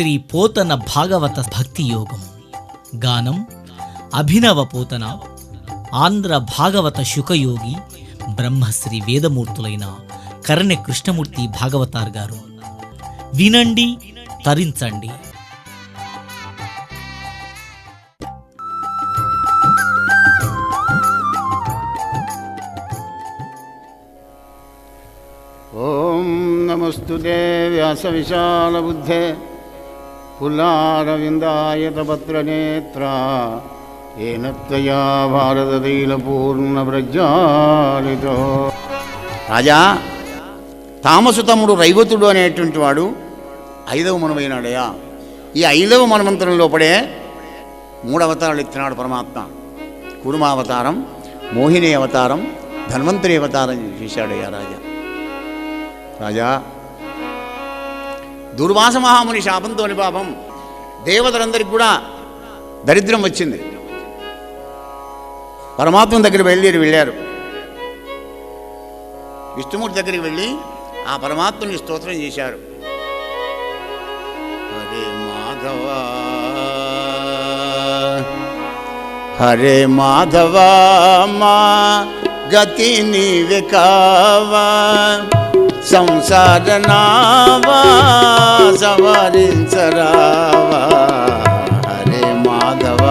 శ్రీ పోతన భాగవత భక్తి యోగం. గానం అభినవ పోతన, ఆంధ్ర భాగవత శుకయోగి, బ్రహ్మశ్రీ వేదమూర్తులైన కరణె కృష్ణమూర్తి భాగవతార్ గారు. వినండి, తరించండి. ఓం నమస్తుతే వ్యాస విశాల బుద్ధే పుల్లారవిందాయతపత్రనేత్ర ఏన త్వయా భారతతైలపూర్ణ ప్రజ్వాలితో. రాజా, తామసు తమ్ముడు రైవతుడు అనేటువంటి వాడు 5వ మనమైనాడయా. ఈ 5వ మనమంత్రం లోపడే 3 అవతారాలు ఎత్తినాడు పరమాత్మ. కురుమావతారం, మోహిని అవతారం, ధన్వంతరి అవతారం చేశాడయ్యా రాజా. రాజా, దుర్వాస మహాముని శాపంతోని పాపం దేవతలందరికీ కూడా దరిద్రం వచ్చింది. పరమాత్మ దగ్గర వెళ్ళారు. విష్ణుమూర్తి దగ్గరికి వెళ్ళి ఆ పరమాత్మని స్తోత్రం చేశారు. హరే మాధవ హరే మాధవ మా గతి నీవే కావా, సంసార నావా సవరించరావా. హరే మాధవ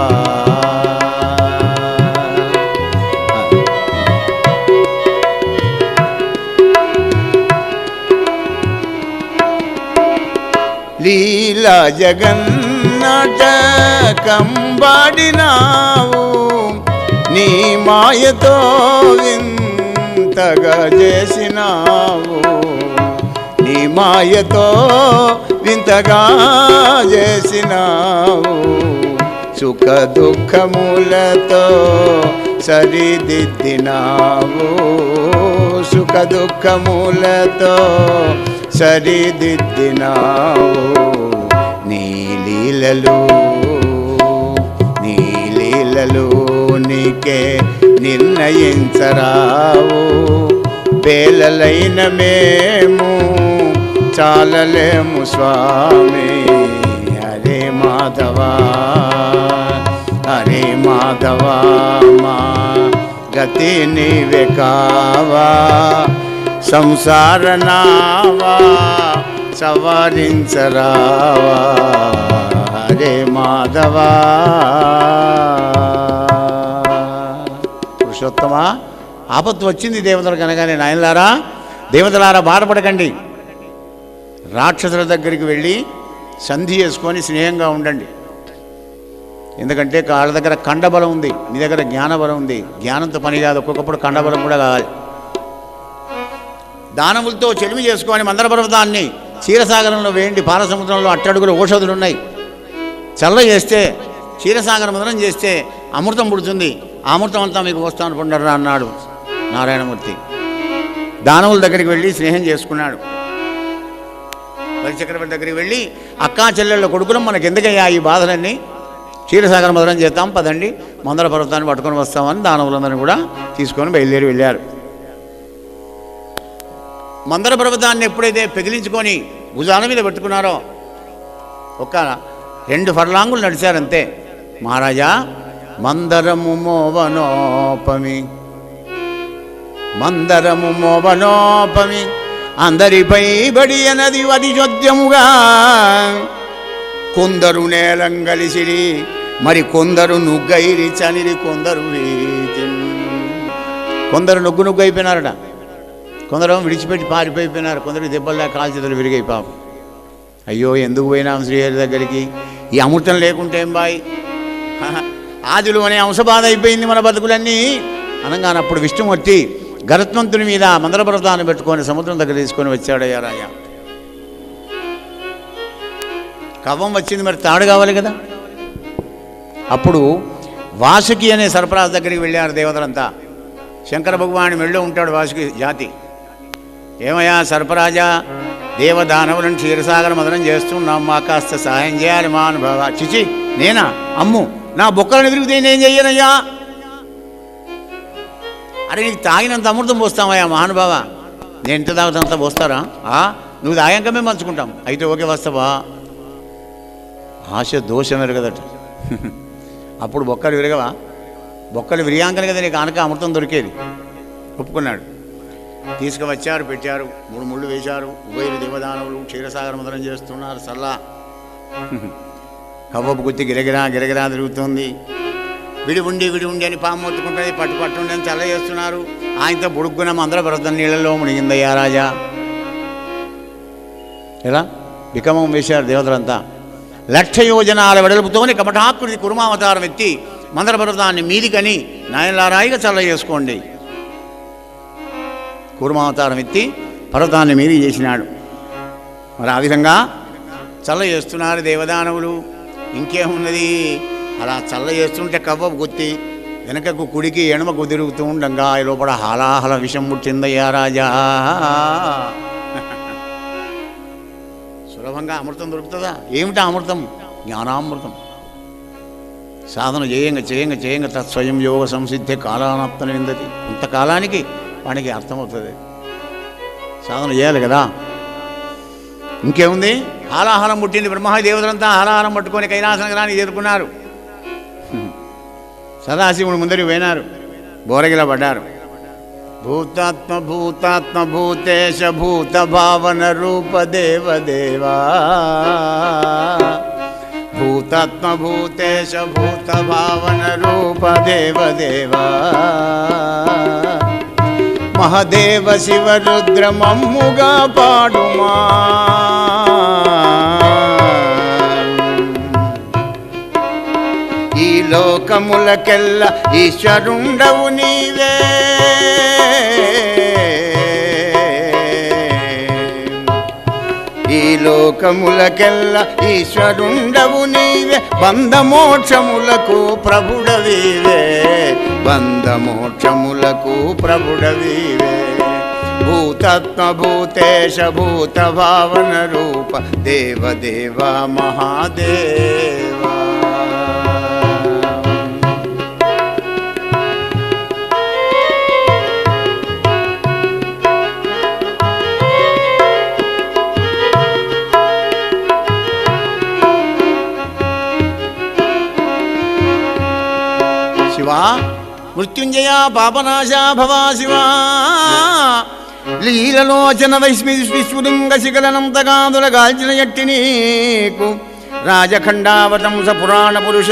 లీలా జగన్నాటకంబాడినావు, నీ మాయతో వింతగా చేసినావు, నీ మాయతో వింతగా చేసినావు. సుఖ దుఃఖములతో సరిదిద్దినావు, సుఖ దుఃఖములతో సరిదిద్దినావు. నీ లీలలు నీకే నిర్ణయించరావు. పేలలైన మేము చాలలేము స్వామి. హరే మాధవ హరే మాధవ మా గతి నీవే కావా, సంసార నావా సవరించరావా. హరే మాధవ. పురుషోత్తమా, ఆపత్తు వచ్చింది దేవతలకు అనగానే, నాయనలారా దేవతలారా బాధపడకండి, రాక్షసుల దగ్గరికి వెళ్ళి సంధి చేసుకొని స్నేహంగా ఉండండి. ఎందుకంటే వాళ్ళ దగ్గర ఖండబలం ఉంది, మీ దగ్గర జ్ఞానబలం ఉంది. జ్ఞానంతో పని కాదు, ఒక్కొక్కప్పుడు ఖండబలం కూడా కావాలి. దానవులతో చెలిమి చేసుకొని మందర పర్వతాన్ని క్షీరసాగరంలో వేయండి. పాలసముద్రంలో అట్టడుగులు ఔషధులు ఉన్నాయి. చల్ల చేస్తే క్షీరసాగర మదనం చేస్తే అమృతం పుడుతుంది. ఆ అమృతం అంతా మీకు వస్తాను పొండరా అన్నాడు నారాయణమూర్తి. దానవుల దగ్గరికి వెళ్ళి స్నేహం చేసుకున్నాడు. బలిచక్రవర్తి దగ్గరికి వెళ్ళి, అక్కా చెల్లెళ్ళ కొడుకులం మనకు ఎందుకయ్యా ఈ బాధలన్నీ, క్షీరసాగర మదనం చేద్దాం పదండి, మందర పర్వతాన్ని పట్టుకొని వస్తామని దానవులందరినీ కూడా తీసుకొని బయలుదేరి వెళ్ళారు. మందర పర్వతాన్ని ఎప్పుడైతే పెగిలించుకొని భుజాల మీద పెట్టుకున్నారో, 2 ఫర్లాంగులు నడిచారంతే. మహారాజా, మందరము మోవనోపమి అందరిపై బడి అన్నది వది చోద్యముగా. కొందరు నేలంగలిసిరి, మరి కొందరు నుగ్గైరి చనిరి, కొందరు నుగ్గు అయిపోయినారట, కొందరు విడిచిపెట్టి పారిపోయిపోయినారు, కొందరు దెబ్బల్లా కాల్చేతులు విరిగాయి పాపం. అయ్యో ఎందుకు పోయినాం శ్రీహరి దగ్గరికి, ఈ అమృతం లేకుంటే ఏం బాయ్, ఆదిలు అనే అంశబాధ అయిపోయింది మన బతుకులన్నీ అనగానప్పుడు విష్ణుమూర్తి గరుత్మంతుని మీద మందర పర్వతాన్ని పెట్టుకొని సముద్రం దగ్గర తీసుకొని వచ్చాడయ్యా రాజా. కవ్వం వచ్చింది, మరి తాడు కావాలి కదా. అప్పుడు వాసుకి అనే సర్పరాజు దగ్గరికి వెళ్ళారు దేవతలంతా. శంకర భగవాను మెళ్ళో ఉంటాడు వాసుకి జాతి. ఏమయ్యా సర్పరాజా, దేవదానవులను క్షీరసాగర మదనం చేస్తున్నాం, మా కాస్త సహాయం చేయాలి మా అనుభవ. చిచి, నేనా? అమ్ము, నా బొక్కలను తిరిగితే నేను చెయ్యనయ్యా. అరే నీకు తాగినంత అమృతం పోస్తామయ్యా మహానుభావ. నేను ఎంత తాగుతానంత పోస్తారా? నువ్వు తాగాక మేము పంచుకుంటాం. అయితే ఓకే వస్తావా? ఆశ దోషం ఎరగదట. అప్పుడు బొక్కలు విరగవా? బొక్కలు విరియాంకనే కదా నీకు ఆనక అమృతం దొరికేది. ఒప్పుకున్నాడు. తీసుకువచ్చారు, పెట్టారు, 3 ముళ్ళు వేశారు. ఉభయులు దేవదానవులు క్షీరసాగర మదనం చేస్తున్నారు. సల్లా కవ్వపు గుత్తి గిరగిరా గిరగిరా తిరుగుతుంది. విడి ఉండి అని పాము మొత్తుకుంటుంది. పట్టుండి అని చల్ల చేస్తున్నారు. ఆయనతో బుడుక్కున మందరపర్వతం నీళ్ళలో మునిగిందయ్యా రాజా. ఎలా వికమం వేశారు దేవతలంతా. 1,00,000 యోజనాల వెడల్పుతోని కపటాకృతి కుర్మావతారం ఎత్తి మందరపర్వతాన్ని మీదికని నాయనలారాయిగా చల్ల చేసుకోండి. కూర్మావతారం ఎత్తి పర్వతాన్ని మీది చేసినాడు. మరి ఆ విధంగా చల్ల చేస్తున్నారు దేవదానవులు. ఇంకేమున్నది, అలా చల్ల చేస్తుంటే కవ్వపు గుత్తి వెనకకు కుడికి ఎడమకు తిరుగుతూ ఉండగా లోపల హాలాహల విషం ముట్టిందయ్యా రాజా. సులభంగా అమృతం దొరుకుతుందా? ఏమిటా అమృతం? జ్ఞానామృతం. సాధన చేయంగా తత్స్వయం యోగ సంసిద్ధి కాలానాప్తన విందతి. కొంతకాలానికి వానికి అర్థమవుతుంది. సాధన చేయాలి కదా. ఇంకేముంది, హాలాహలం పుట్టింది. బ్రహ్మాది దేవతలంతా హాలాహలం పట్టుకొని కైలాస నగరాన్ని చేరుకున్నారు. సదాశివుడు ముందరికి పోయినారు. బోరగిల పడ్డారు. భూతాత్మ భూతేశ భూత భావన రూప దేవదేవా. భూతాత్మ భూతేశ భూత భావన రూప దేవదేవా. మహదేవ శివ రుద్ర మమ్ముగా పాడుమా. ఈ లోకములకెల్ల ఈశ్వరుండవు నీవే. ఈ లోకములకెల్ల ఈశ్వరుండవు నీవే. బంధమోక్షములకు ప్రభుడవీవే. బంధమోక్షములకు ప్రభుడవీవే. భూతాత్మ భూతేశ భూత భావన రూప దేవదేవ మహాదేవా. శివా మృత్యుంజయ పాపనాశ భవా శివా. లీలలోచన విస్ఫులింగ శిఖలనంతగాదుల గాల్చిన ఎట్టి నీకు రాజఖండావతంస పురాణ పురుష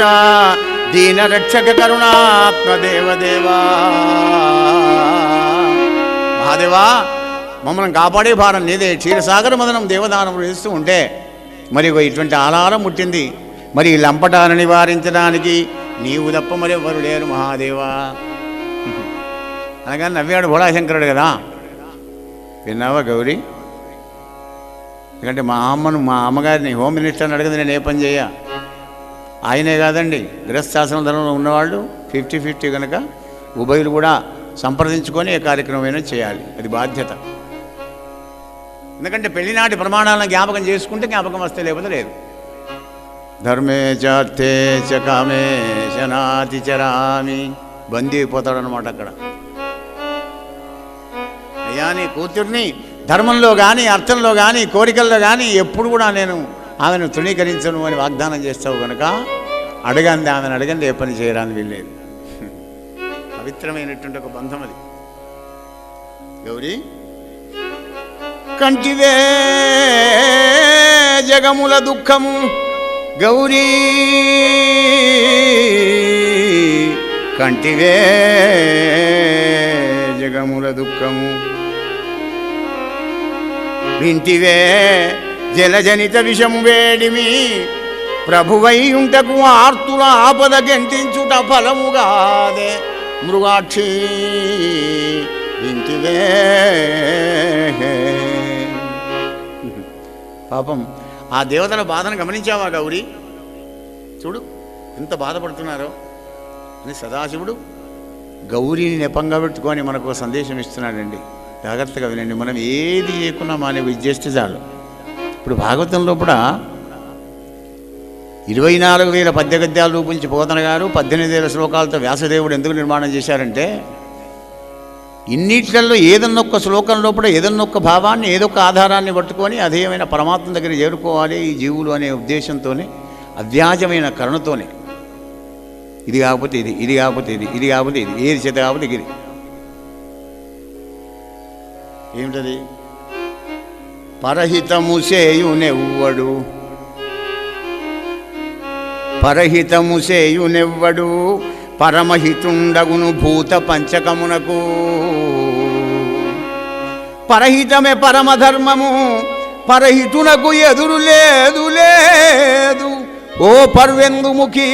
దీన రక్షక కరుణాత్మ దేవదేవా. మహాదేవా, మమ్మల్ని కాపాడే భారం నీదే. క్షీరసాగర మదనం దేవదానములు చేస్తూ ఉంటే మరి ఇటువంటి ఆలారం ముట్టింది. మరి లంపటాన్ని నివారించడానికి నీవు తప్ప మరి ఎవరు లేరు మహాదేవా అనగానే నవ్వాడు భోళాశంకరుడు కదా. విన్నావా గౌరీ? ఎందుకంటే మా అమ్మగారిని హోమ్ మినిస్టర్ని అడిగింది నేను ఏ పని చేయ. ఆయనే కాదండి, గృహస్థాశ్రమ ధర్మంలో ఉన్నవాళ్ళు 50-50 కనుక ఉభయులు కూడా సంప్రదించుకొని ఏ కార్యక్రమమైనా చేయాలి. అది బాధ్యత. ఎందుకంటే పెళ్లినాటి ప్రమాణాలను జ్ఞాపకం చేసుకుంటే జ్ఞాపకం వస్తే, లేకపోతే లేదు. ధర్మే చార్థే చ కామే శనాతి చరామి. బందీ అయిపోతాడు అనమాట అక్కడ. అయ్యా నీ కూతుర్ని ధర్మంలో కానీ అర్థంలో కానీ కోరికల్లో కానీ ఎప్పుడు కూడా నేను ఆమెను తృణీకరించను అని వాగ్దానం చేస్తావు కనుక అడగండి, ఆమెను అడగండి, ఏ పని చేయడానికి వీల్లేదు. పవిత్రమైనటువంటి ఒక బంధం అది. గౌరీ కంటివే జగముల దుఃఖము. గౌరీ కంటివే జగముల దుఃఖము. వింటివే జలజనిత విషము వేడిమి. ప్రభువై ఉంటకు ఆర్తుల ఆపద గెంటించుట ఫలముగాదే. మృగాక్షి వింటివే. పాపం ఆ దేవతల బాధను గమనించావా గౌరీ? చూడు ఎంత బాధపడుతున్నారో అని సదాశివుడు గౌరీని నెపంగా పెట్టుకొని మనకు సందేశం ఇస్తున్నాడండి. జాగ్రత్తగా వినండి. మనం ఏది చేయకున్నా మన విద్యేస్తే చాలు. ఇప్పుడు భాగవతంలో కూడా 24,000 పద్య గద్యాలు రూపించి పోతన గారు 18,000 శ్లోకాలతో వ్యాసదేవుడు ఎందుకు నిర్మాణం చేశారంటే, ఇన్నిట్లలో ఏదన్నొక్క శ్లోకం లోపల ఏదన్నొక్క భావాన్ని ఏదొక్క ఆధారాన్ని పట్టుకొని అధేయమైన పరమాత్మ దగ్గర చేరుకోవాలి ఈ జీవులు అనే ఉద్దేశంతోనే అవ్యాజమైన కరుణతోనే. ఇది కాకపోతే ఇది, ఇది కాకపోతే ఇది, ఇది కాకపోతే ఇది, ఏది చేత కాకపోతే ఇది. ఏమిటది? పరహితము చేయునెవ్వడు, పరహితము చేయునెవ్వడు, పరమహితుండగును భూత పంచకమునకు. పరహితమే పరమధర్మము, పరహితునకు ఎదురు లేదు లేదు. ఓ పర్వెందుముఖి,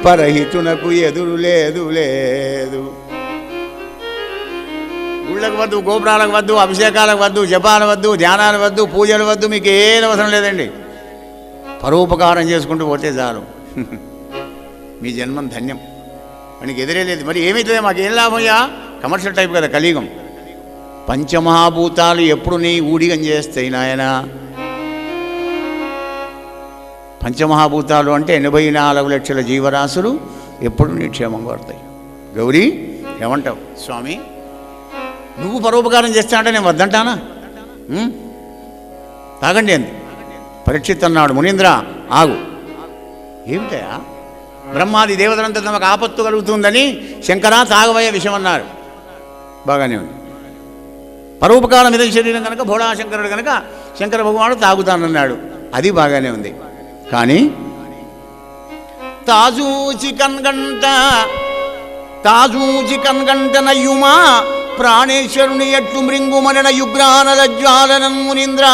పరహితునకు ఎదురు లేదు లేదు. గుళ్ళకు వద్దు, గోపురాలకు వద్దు, అభిషేకాలకు వద్దు, జపాలు వద్దు, ధ్యానాలు వద్దు, పూజలు వద్దు, మీకు ఏం అవసరం లేదండి. పరోపకారం చేసుకుంటూ పోతే చాలు, మీ జన్మం ధన్యం. మనకి ఎదురే లేదు. మరి ఏమవుతుంది? మాకేం లాభమయ్యా? కమర్షియల్ టైప్ కదా కలియుగం. పంచమహాభూతాలు ఎప్పుడు నీ ఊడిగం చేస్తాయి నాయన. పంచమహాభూతాలు అంటే 84 లక్షల జీవరాశులు ఎప్పుడు నీ క్షేమం కోరుతాయి. గౌరీ ఏమంటావు? స్వామి నువ్వు పరోపకారం చేస్తా అంటే నేను వద్దంటానా? తాగండి అంది. పరీక్షిత్ అన్నాడు, మునీంద్ర ఆగు. ఏమిటయా? బ్రహ్మాది దేవతలంతా తమకు ఆపత్తు కలుగుతుందని శంకరా తాగబోయే విషయం అన్నారు. బాగానే ఉంది. పరోపకారం మీద శరీరం కనుక భోళాశంకరుడు కనుక శంకర భగవానుడు తాగుతానన్నాడు. అది బాగానే ఉంది. కానీ తాజూచి కన్గంట నయ్యుమా ప్రాణేశ్వరుని ఎట్లు మృంగుమన యుగ్రానల జ్వాలనం మునీంద్ర.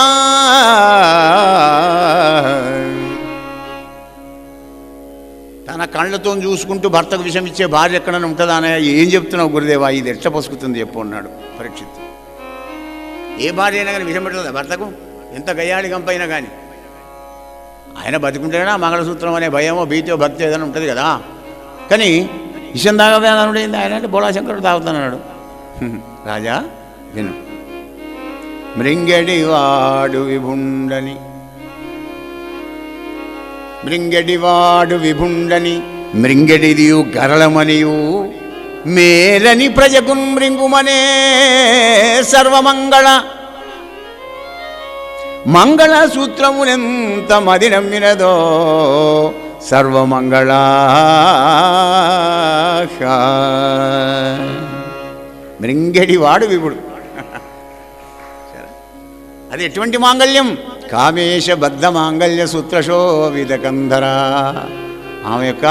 తన కళ్ళతో చూసుకుంటూ భర్తకు విషం ఇచ్చే భార్య ఎక్కడైనా ఉంటుందా? ఏం చెప్తున్నావు గురుదేవా? ఇది ఎట్లా పసుకుతుంది చెప్పు అన్నాడు పరీక్షిత్. ఏ భార్య అయినా కానీ విషం పెడుతుందా భర్తకు? ఎంత గయ్యాడి గంపైనా కానీ. ఆయన బతుకుంటేనా మంగళసూత్రం అనే భయమో భీతో భక్తి ఏదైనా ఉంటుంది కదా. కానీ విషం తాగవేదనుడు ఏంది? ఆయన అంటే బోళాశంకరుడు తాగుతానన్నాడు. రాజా విను. మృంగడివాడు విభుండని, మృంగడివాడు విభుండని, మృంగడిదియు గరళమనియు మేలని ప్రజకు మృంగుమనే సర్వమంగళ. మంగళ సూత్రమునెంత మది నమ్మినదో సర్వమంగళ. మృంగడివాడు విభుడు. అది ఎటువంటి మాంగళ్యం? కామేశబద్ధ మాంగళ్య సూత్రశోభిత కంధర. ఆమె యొక్క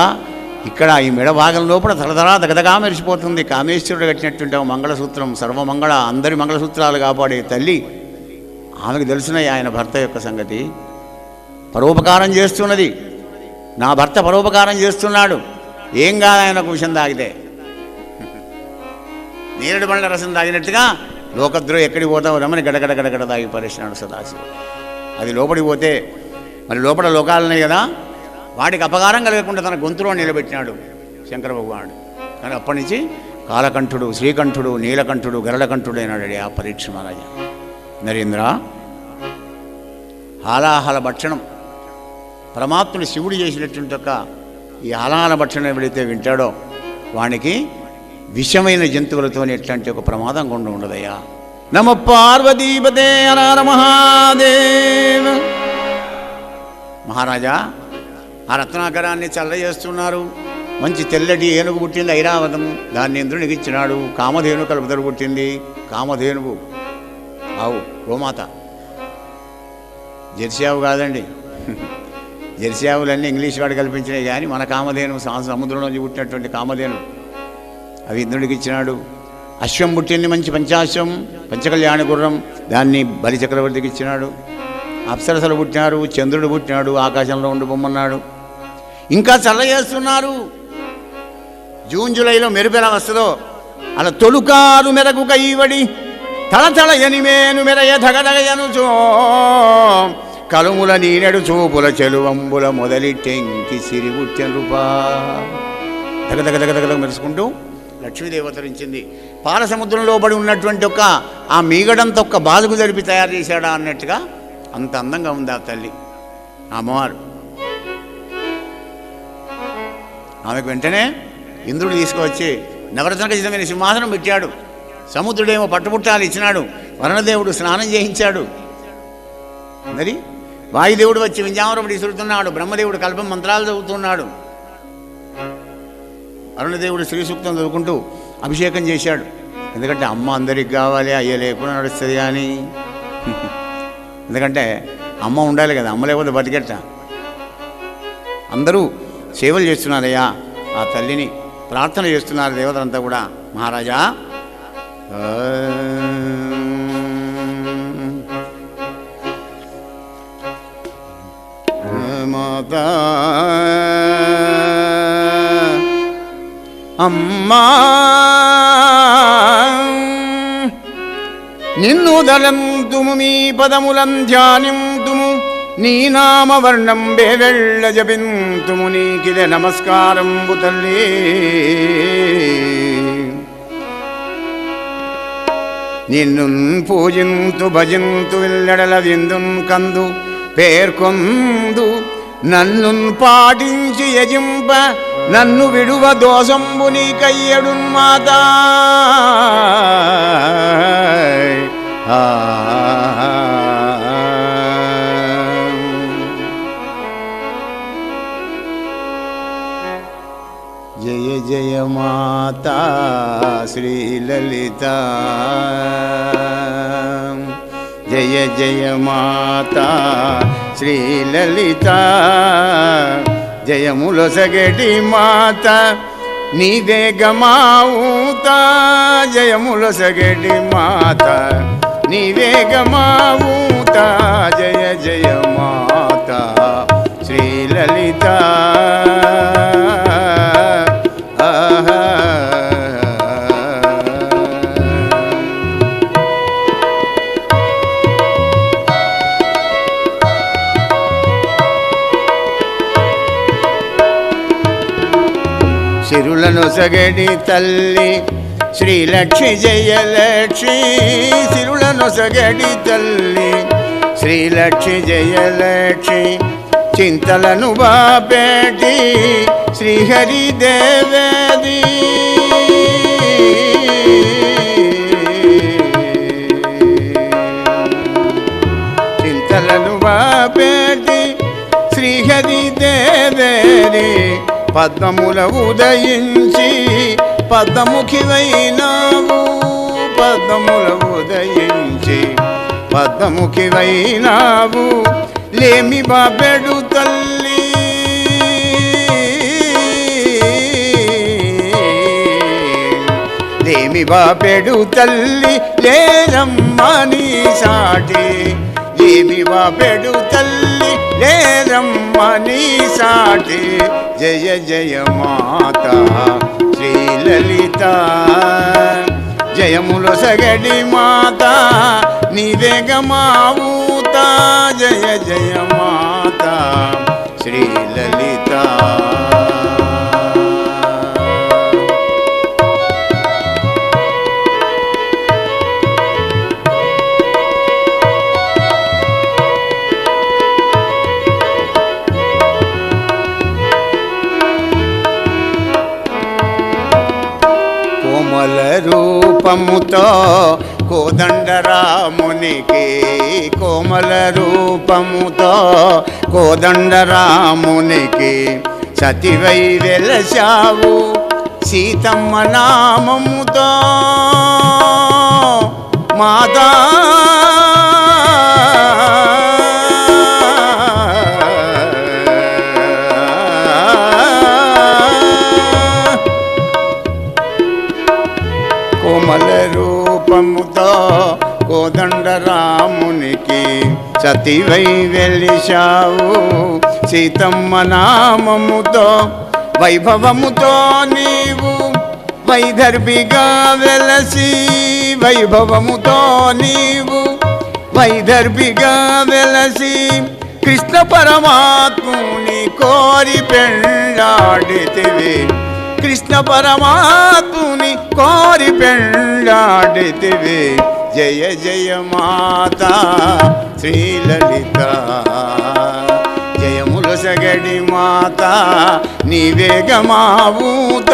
ఇక్కడ ఈ మెడ భాగం లోపల తలతలా దగదగా మెరిసిపోతుంది. కామేశ్వరుడు కట్టినటువంటి మంగళసూత్రం సర్వమంగళ, అందరి మంగళసూత్రాలు కాపాడే తల్లి. ఆమెకు తెలుసున్నాయి ఆయన భర్త యొక్క సంగతి. పరోపకారం చేస్తున్నది. నా భర్త పరోపకారం చేస్తున్నాడు. ఏం కాదు ఆయనకు విషం తాగితే. నేరేడు పండ్ల రసం తాగినట్టుగా లోకద్రోహి ఎక్కడికి పోతావు రమని గడగడ గడగడ తాగి పరిశ్రాడు సదాశివుడు. అది లోపలికి పోతే మరి లోపల లోకాలున్నాయి కదా, వాటికి అపకారం కలగకుండా తన గొంతులో నిలబెట్టినాడు శంకర భగవానుడు. కానీ అప్పటి నుంచి కాలకంఠుడు, శ్రీకంఠుడు, నీలకంఠుడు, గరళకంఠుడు అయినాడు ఆ పరీక్ష మహారాజా. నరేంద్ర, హాలాహల భక్షణం పరమాత్ముడు శివుడు చేసినటువంటి ఒక ఈ హాలాహల భక్షణం ఎవడైతే వింటాడో వానికి విషమైన జంతువులతోనే ఎట్లాంటి ఒక ప్రమాదం కొండ ఉండదయ్యా. నమ పార్వతీపతే హర మహాదేవ. మహారాజా, ఆ రత్నాకరాన్ని చల్లజేస్తున్నారు. మంచి తెల్లటి ఏనుగు పుట్టింది ఐరావతం. దాన్ని ఇంద్రునికి ఇచ్చినాడు. కామధేను కలుపుదరు పుట్టింది. కామధేనువు ఆవు గోమాత. జెర్సీ ఆవు కాదండి. జెర్సీ ఆవులన్నీ ఇంగ్లీష్ వాడు కల్పించినాయి. కానీ మన కామధేను సముద్రంలోంచి పుట్టినటువంటి కామధేను అవి ఇంద్రుడికి ఇచ్చినాడు. అశ్వం పుట్టింది, మంచి పంచాశ్వం, పంచకళ్యాణ గుర్రం. దాన్ని బలిచక్రవర్తికి ఇచ్చినాడు. అప్సరసలు పుట్టినారు. చంద్రుడు పుట్టినాడు. ఆకాశంలో ఉండి బొమ్మన్నాడు. ఇంకా చల్ల చేస్తున్నారు. జూన్ జూలైలో మెరుపు ఎలా వస్తుందో అలా తొలుకారు మెరకు కైవడి తళతళ ఎనిమేను మెరయ ధగధగయనుచో కలుముల నీనెడు చూపుల చెలువంబుల మొదలిట్టెంకి సిరి పుట్టిన రూపా. దగదగదగదగ మెరుసుకుంటూ లక్ష్మీదేవి అవతరించింది. పాల సముద్రంలో పడి ఉన్నటువంటి ఒక ఆ మీగడంత ఒక్క బాదుకు జరిపి తయారు చేశాడా అన్నట్టుగా అంత అందంగా ఉంది ఆ తల్లి, ఆ అమ్మవారు. ఆమెకు వెంటనే ఇంద్రుడు తీసుకువచ్చి నవరత్న ఖచ్చితమైన సింహాసనం పెట్టాడు. సముద్రుడేమో పట్టుపుట్టాలు ఇచ్చినాడు. వరుణదేవుడు స్నానం చేయించాడు. మరి వాయుదేవుడు వచ్చి వింజామరపుడు ఇసురుతున్నాడు, బ్రహ్మదేవుడు కల్పం మంత్రాలు చదువుతున్నాడు, అరుణదేవుడు శ్రీ సూక్తం చదువుకుంటూ అభిషేకం చేశాడు. ఎందుకంటే అమ్మ అందరికి కావాలి, అయ్య లేకుండా నడుస్తుంది కానీ. ఎందుకంటే అమ్మ ఉండాలి కదా, అమ్మ లేకపోతే బతికెట్ట. అందరూ సేవలు చేస్తున్నారయ్యా, ఆ తల్లిని ప్రార్థన చేస్తున్నారు దేవతలంతా కూడా. మహారాజా మాతా అమ్మా నిన్ను దళంతుము నీ పదములం ధ్యానింతుము నీ నామవర్ణం బేవెళ్ళ జపింతుము నీకిదే నమస్కారంబు తల్లి. నిన్ను పూజింతు భజింతు విల్లడల విందున్ కందు పేర్కొందు నన్ను పాటించి యజింప నన్ను విడువ దోషంబు నీకయ్యడు మాతా. జయ జయ మాతా శ్రీలలిత, జయ జయ మాతా శ్రీలలిత, జయములొసగటి మాత నీవే గమావుత, జయములొసగటి మాత నీవే గమావుత, జయ జయ మాత శ్రీలలిత. సిరులనొసగడి తల్లి శ్రీలక్ష్మి జయలక్ష్మి, సిరులనొసగడి తల్లి శ్రీలక్ష్మి జయలక్ష్మి, చింతలను బాపేటి శ్రీహరి దేవేది. చింతలను బాపేటి శ్రీహరి దేవేది, పద్మముల ఉదయించి పద్మముఖివైనావు, పద్మముల ఉదయించి పద్మముఖివైనావు, లేమి బాబెడు తల్లి. లేమి బాబెడు తల్లి లేరమ్మ నీ సాటి, లేమి బాబెడు తల్లి లేరమ్మ నీ సాటి. జయ జయ మాతా శ్రీలలిత, జయములొసగడి మాతా నీవే గమావుత, జయ జయ మాతా శ్రీలలిత. కోమల రూపముతో కోదండరామునికి, కోమల రూపముతో కోదండరామునికి సతివై వెలశావు సీతమ్మ నామముతో మాతా. కోమల రూపముతో కోదండరామునికి సతివై వెలిశావు సీతమ్మ నామముతో, వైభవముతో నీవు వైదర్భిగా వెలసి, వైభవముతో నీవు వైదర్భిగా వెలసి, కృష్ణ పరమాత్ముని కోరి పెళ్ళాడితివి, కృష్ణ పరమాత్ముని కోరి పెళ్ళాడితివి. జయ జయ మాతా శ్రీలలిత, జయములొసగడి మాతా నీవే గమావుత,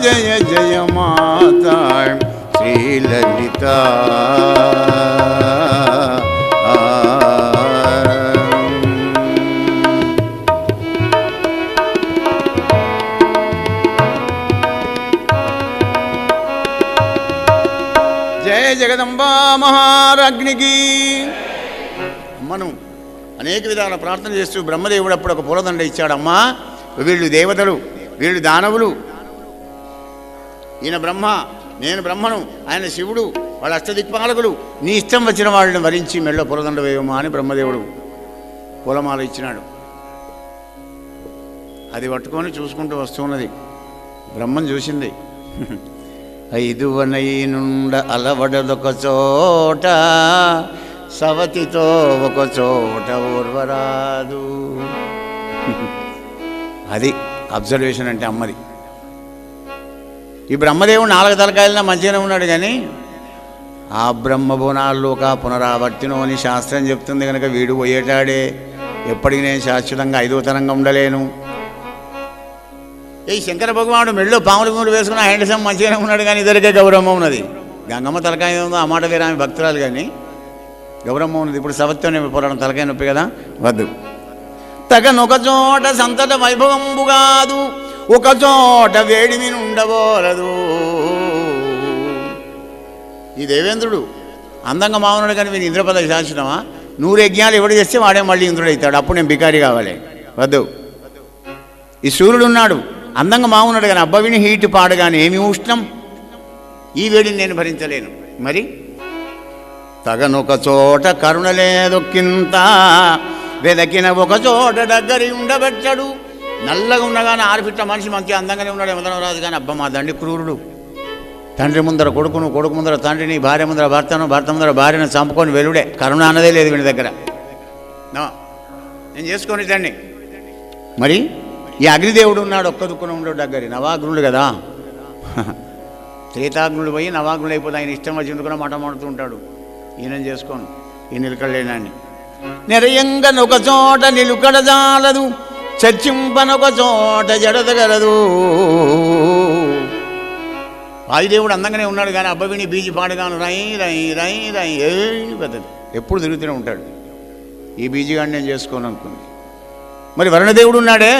జయ జయ మాతా శ్రీలలిత. జగదంబా మహారాజ్ఞికి. అమ్మను అనేక విధాల ప్రార్థన చేస్తూ బ్రహ్మదేవుడు అప్పుడు ఒక పూలదండ ఇచ్చాడు. అమ్మా, వీళ్ళు దేవతలు, వీళ్ళు దానవులు, ఈయన బ్రహ్మ, నేను బ్రహ్మను, ఆయన శివుడు, వాళ్ళ అష్టదిక్పాలకులు, నీ ఇష్టం వచ్చిన వాళ్ళని వరించి మెళ్ళ పూలదండ వేయమ్మా అని బ్రహ్మదేవుడు పూలమాల ఇచ్చినాడు. అది పట్టుకొని చూసుకుంటూ వస్తున్నది. బ్రహ్మను చూసింది. 5వనైనుండ అలవడదొక చోట, సవతితో ఒక చోట ఓర్వరాదు. అది అబ్జర్వేషన్ అంటే అమ్మది. ఈ బ్రహ్మదేవుడు 4 తలకాయలన మంచిగానే ఉన్నాడు, కానీ ఆ బ్రహ్మభువనాల్లో ఒక పునరావర్తినో అని శాస్త్రం చెప్తుంది. కనుక వీడు పోయేటాడే, ఎప్పటికీ నేను శాశ్వతంగా 5వ తరంగా ఉండలేను. ఈ శంకర భగవానుడు మెళ్ళో పాములు పూలు వేసుకున్న హ్యాండ్సమ్ మంచిగానే ఉన్నాడు, కానీ ఇద్దరికే గౌరవం ఉన్నది. గంగమ్మ తలకాయ ఉందో ఆ మాట వేరే, ఆమె భక్తురాలు, కానీ గౌరవం ఉన్నది. ఇప్పుడు సవత్వనే పోరాటం తలకాయ నొప్పి కదా, వద్దు. తగనొక చోట సంతట వైభవంబు కాదు, ఒక చోట వేడిమి ఉండబోరదు. ఈ దేవేంద్రుడు అందంగా మావున్నాడు, కానీ వీని ఇంద్రపద శాసనమా? 100 యజ్ఞాలు ఎవడు చేస్తే వాడే మళ్ళీ ఇంద్రుడు అవుతాడు. అప్పుడు నేను బికారి కావాలి, వద్దు. ఈ సూర్యుడు ఉన్నాడు, అందంగా మావున్నాడు, కానీ అబ్బవిని హీట్ పాడు, కానీ ఏమి ఉష్ణం, ఈ వేడిని నేను భరించలేను. మరి తగనొక చోట కరుణ లేదొక్కింత, వెదకిన ఒక చోట దగ్గరి ఉండబెట్టడు. నల్లగా ఉండగానే 6 ఫీట్ల మనిషి మంచి అందంగానే ఉన్నాడు, ఏమదనం రాదు, కానీ అబ్బా మా తండ్రి క్రూరుడు. తండ్రి ముందర కొడుకును, కొడుకు ముందర తండ్రిని, భార్య ముందర భర్తను, భర్త ముందర భార్యను చంపుకొని వెలుడే. కరుణ అన్నదే లేదు వీడి దగ్గర. నేను చేసుకొని తండ్రి. మరి ఈ అగ్నిదేవుడు ఉన్నాడు, ఒక్క దుక్కున ఉండడు దగ్గర. నవాగ్నుడు కదా, త్రేతాగ్నుడు పోయి నవాగ్నుడు అయిపోతే ఆయన ఇష్టం వచ్చిందుకున్న మాట మాడుతూ ఉంటాడు. ఈయన చేసుకోను, ఈ నిలకడలేనాన్ని. నెరయంగనొక చోట నిలుకడ జాలదు, చర్చింపనొక చోట జడదగలదు. వాయుదేవుడు అందంగానే ఉన్నాడు, కానీ అబ్బవిని బీజి పాడుగాను రై రై రై రై ఏ పెద్దది ఎప్పుడు తిరుగుతూనే ఉంటాడు. ఈ బీజిగాడిని నేను చేసుకోను అనుకుంది. మరి వరుణదేవుడు ఉన్నాడే,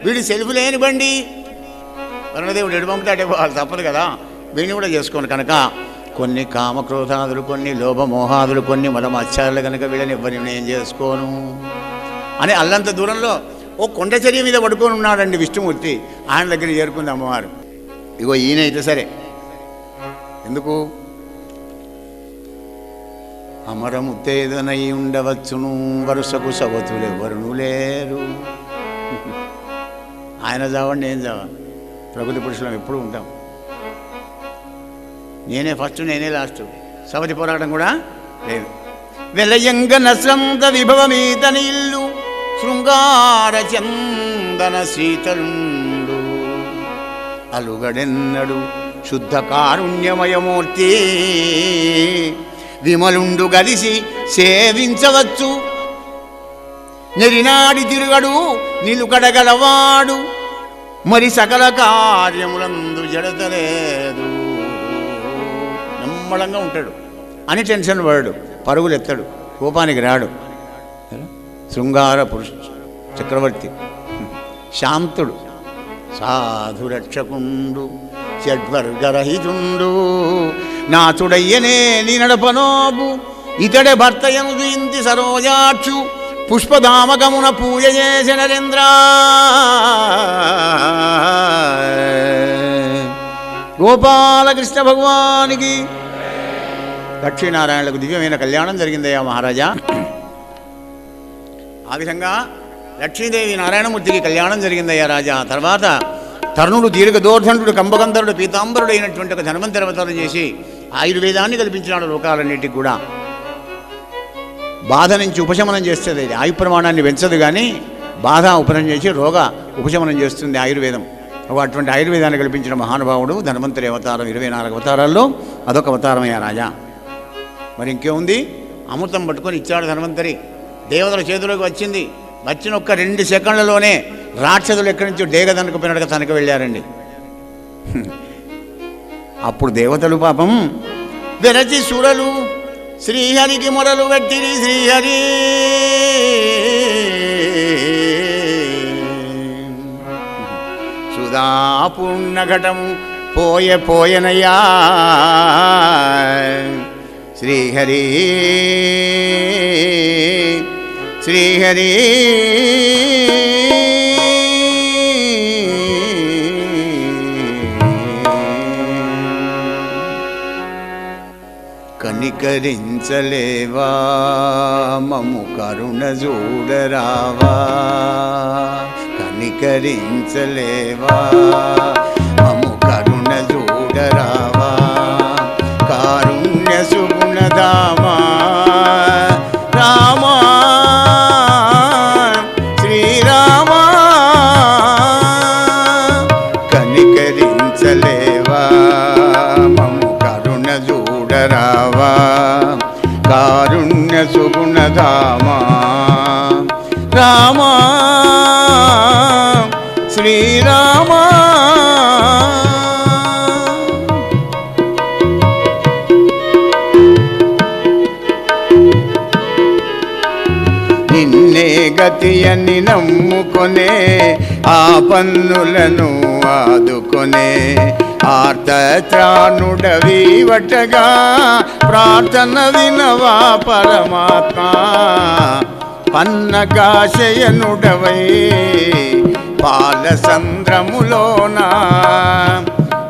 వీడు సెల్ఫ్ లేని బండి. వరుణదేవుడు ఎడు పంపుతాడే వాళ్ళు తప్పదు కదా, వీడిని కూడా చేసుకోను. కనుక కొన్ని కామక్రోధాదులు, కొన్ని లోభమోహాదులు, కొన్ని మదమత్యాలు కనుక వీళ్ళని ఎవరిని నేను చేసుకోను అని అల్లంత దూరంలో ఓ కొండచర్య మీద పడుకొని ఉన్నాడండి విష్ణుమూర్తి. ఆయన దగ్గర చేరుకుంది అమ్మవారు. ఇగో ఈయన అయితే సరే, ఎందుకు అమరముత్తేదనై ఉండవచ్చును, వరుసకు సవతులు ఎవరును లేరు. ఆయన జావండి, నేను జావా, ప్రకృతి పురుషులం ఎప్పుడు ఉంటాం. నేనే ఫస్ట్, నేనే లాస్ట్. సవతి పోరాటం కూడా లేదు. వెలయంగ నస్రంత విభవమీతని ఇల్లు, శృంగార చందన శీతలుండు. అలుగడెన్నడు శుద్ధ కారుణ్యమయమూర్తి, విమలుండు గలిసి సేవించవచ్చు. నెరినాడి తిరుగడు నిలుకడగలవాడు, మరి సకల కార్యములందు జడతలేదు. నమ్మడంగా ఉంటాడు, అని టెన్షన్ పడాడు, పరుగులు ఎత్తాడు, కోపానికి రాడు. శృంగార పురుష చక్రవర్తి, శాంతుడు, సాధురక్షకుండు, షడ్వర్గరహితుండు. నాచుడయ్యనే నీ నడపనోబు, ఇతడే భర్తయను జయింతి సరోజాక్షు. పుష్పధామకమున పూజ చేసి నరేంద్ర. గోపాలకృష్ణ భగవానికి లక్ష్మీనారాయణలకు దివ్యమైన కళ్యాణం జరిగిందయ్యా మహారాజా. ఆ విధంగా లక్ష్మీదేవి నారాయణమూర్తికి కళ్యాణం జరిగిందయ్యా రాజా. తర్వాత తరుణుడు దీర్ఘదోర్ధనుడు కంబకంధరుడు పీతాంబరుడు అయినటువంటి ఒక ధన్వంతరి అవతారం చేసి ఆయుర్వేదాన్ని కల్పించినాడు లోకాలన్నిటికి కూడా. బాధ నుంచి ఉపశమనం చేస్తుంది. ఆయు ప్రమాణాన్ని పెంచదు, కానీ బాధ ఉపశమనం చేసి రోగ ఉపశమనం చేస్తుంది ఆయుర్వేదం. అటువంటి ఆయుర్వేదాన్ని కల్పించిన మహానుభావుడు ధన్వంతరి అవతారం. 24 అవతారాల్లో అదొక అవతారమయ్యా రాజా. మరి ఇంకేముంది, అమృతం పట్టుకొని ఇచ్చాడు ధన్వంతరి. దేవతల చేతిలోకి వచ్చింది. వచ్చిన ఒక్క 2 సెకండ్లలోనే రాక్షసులు ఎక్కడి నుంచో డేగదనుకుపోయినట్టుగా తనకు వెళ్ళారండి. అప్పుడు దేవతలు పాపం వెరచి సురలు శ్రీహరికి మొరలు పెట్టిరి. శ్రీహరి సుధాపూర్ణ ఘటము పోయనయ్యా, శ్రీహరి శ్రీహరి కనికరించలేవా మము కరుణ చూడరావా కనికరించలేవా మము కరుణ చూడరావా కారుణ్య సుగుణధామా రామా శ్రీరామా కనికరించలేవా మము కరుణ చూడరావా కారుణ్య సుగుణధామా రామా శ్రీరామా నిన్నే గతి అని నమ్ముకొనే ఆ పన్నులను ఆదుకొనే ఆర్తత్రాణుడవీవటగా ప్రార్థన వినవా పరమాత్మ పన్నగాశయనుడవై పాలసంద్రములోన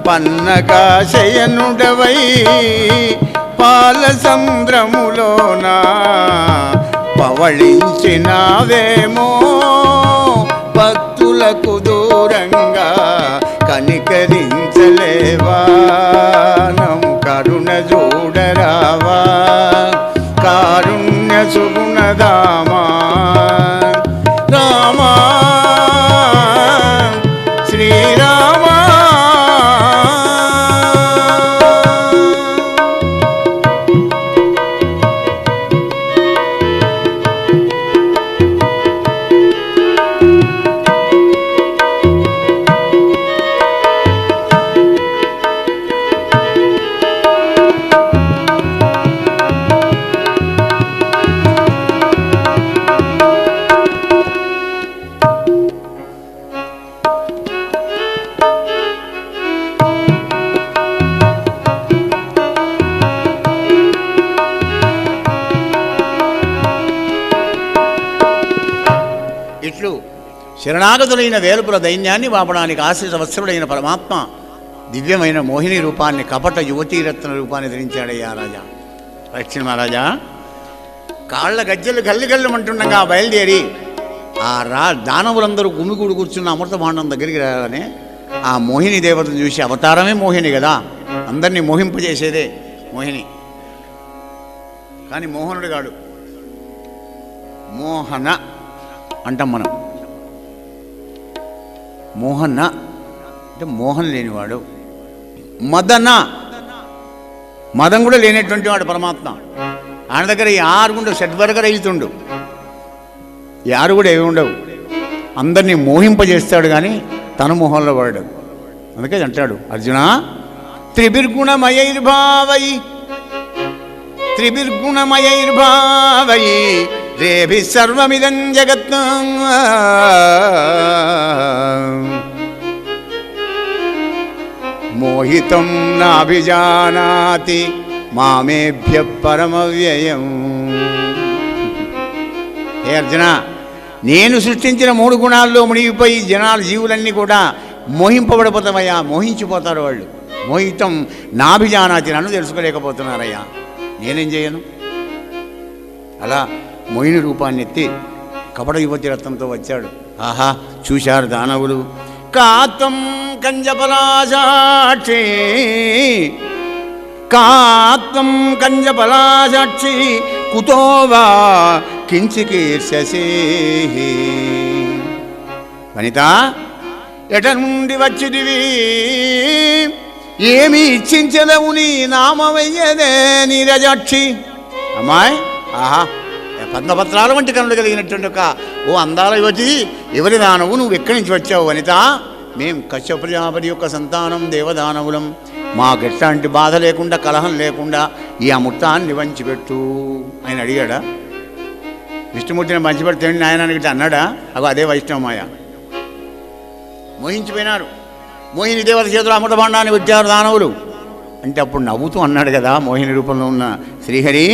పన్నగాశయనుడవై పాలసంద్రములోన పవళించినావేమో భక్తులకు దూరంగా కనికరించలేవా నము కరుణ చూడరావా కారుణ్య సుగుణధామా రామా శ్రీరామా ఇట్లు శరణాగతులైన వేలుపుల దైన్యాన్ని వాపడానికి ఆశ్రిత వత్సరుడైన పరమాత్మ దివ్యమైన మోహిని రూపాన్ని కపట యువతీరత్న రూపాన్ని ధరించాడయ్యా రాజా రక్షణ మహారాజా. కాళ్ళ గజ్జలు గల్లి గల్లుమంటుండగా బయలుదేరి ఆ దానవులందరూ గుమిగూడు కూర్చున్న అమృతభాండం దగ్గరికి రాగానే ఆ మోహిని దేవతను చూసి, అవతారమే మోహిని కదా, అందరినీ మోహింపజేసేదే మోహిని. కానీ మోహనుడు గాడు, మోహన అంటాం మనం. మోహన అంటే మోహన్ లేనివాడు. మదన, మదం కూడా లేనటువంటి వాడు పరమాత్మ. ఆయన దగ్గర ఈ ఆరుగుండవు, షడ్వర్గ రహితుండు, యారు కూడా ఏమి ఉండవు. అందరినీ మోహింపజేస్తాడు కానీ తన మోహంలో పడడు. అందుకే అంటాడు అర్జున, త్రిభిర్గుణమయైర్భావై త్రిభిర్గుణమయైర్భావై రేభి సర్వమిదం జగత్ మోహితం నాభిజానాతి మామేభ్య పరమవ్యయం. హే అర్జున, నేను సృష్టించిన 3 గుణాల్లో మునిగిపోయి జనాలు, జీవులన్నీ కూడా మోహింపబడిపోతామయ్యా, మోహించిపోతారు వాళ్ళు. మోహితం నాభిజానాతి, నన్ను తెలుసుకోలేకపోతున్నారయ్యా, నేనేం చేయను. అలా మోహిని రూపాన్ని ఎత్తి కపట యువతి రత్నంతో వచ్చాడు. ఆహా, చూశారు దానవులు. కాతం కంజపలాసాక్షి, కాత్వం కంజపలాసాక్షి కుతోవా కించికీర్షసి. వనిత, ఎట నుండి వచ్చిదివి, ఏమి ఇచ్చించదవు నీ నామవయ్యదే నీరజాక్షి. అమ్మాయి, ఆహా, పద్మపత్రాల వంటి కనులు కలిగినటువంటి ఒక ఓ అందాల యువతి, ఎవరి దానవు, నువ్వు ఎక్కడి నుంచి వచ్చావు వనిత? మేం కశ్యప ప్రజాపతి యొక్క సంతానం, దేవదానవులం. మాకు ఎట్లాంటి బాధ లేకుండా, కలహం లేకుండా ఈ అమృతాన్ని వంచిపెట్టు ఆయన అడిగాడా? విష్ణుమూర్తిని పంచిపెడితే నాయన ఇట్లా అన్నాడా? అగో అదే వైష్ణవమాయ. మోహించిపోయినారు. మోహిని దేవత చేతులు అమృత భాండాన్ని వచ్చారు దానవులు. అంటే అప్పుడు నవ్వుతూ అన్నాడు కదా మోహిని రూపంలో ఉన్న శ్రీహరి,